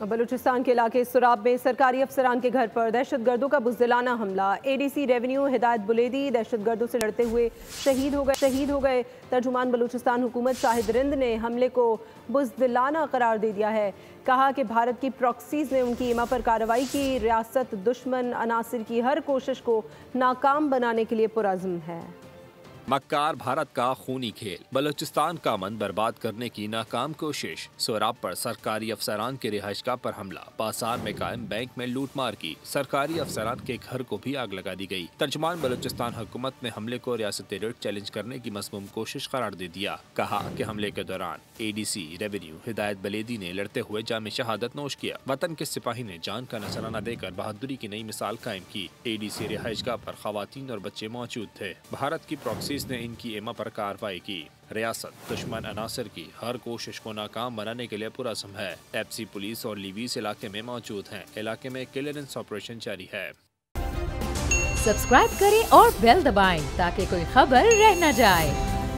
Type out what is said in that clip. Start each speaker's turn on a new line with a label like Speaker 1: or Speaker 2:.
Speaker 1: بلوچستان کے علاقے سراب میں سرکاری افسران کے گھر پر دہشت گردوں کا بزدلانہ حملہ۔ اے ڈی سی ریونیو ہدایت بلیدی دہشت گردوں سے لڑتے ہوئے شہید ہو گئے۔ ترجمان بلوچستان حکومت شاہد رند نے حملے کو بزدلانہ قرار دے دیا ہے۔ کہا کہ بھارت کی پراکسیز نے ان کی ایما پر کارروائی کی۔ ریاست دشمن عناصر کی ہر کوشش کو ناکام بنانے کے لیے پرعزم ہے۔
Speaker 2: مکار بھارت کا خونی کھیل، بلوچستان کا امن برباد کرنے کی ناکام کوشش۔ سوراب پر سرکاری افسران کے رہائش گاہ پر حملہ، بازار میں قائم بینک میں لوٹ مار کی، سرکاری افسران کے گھر کو بھی آگ لگا دی گئی۔ ترجمان بلوچستان حکومت نے حملے کو ریاستی ریٹ چیلنج کرنے کی مذموم کوشش قرار دے دیا۔ کہا کہ حملے کے دوران اے ڈی سی ریونیو ہدایت بلیدی نے لڑتے ہوئے جام شہادت نوش کیا۔ وطن کے سپاہی نے جان کا نذرانہ دے کر بہادری کی نئی مثال قائم کی۔ اے ڈی سی رہائش گاہ پر خواتین اور بچے موجود تھے۔ بھارت کی پراکسیز نے ان کی ایما پر کارروائی کی۔ ریاست دشمن عناصر کی ہر کوشش کو ناکام بنانے کے لیے پرعزم ہے۔ ایف سی پولیس اور لیویز علاقے میں موجود ہیں۔ علاقے میں کلیئرنس آپریشن جاری ہے۔
Speaker 3: سبسکرائب کریں اور بیل دبائیں تاکہ کوئی خبر رہ نہ جائے۔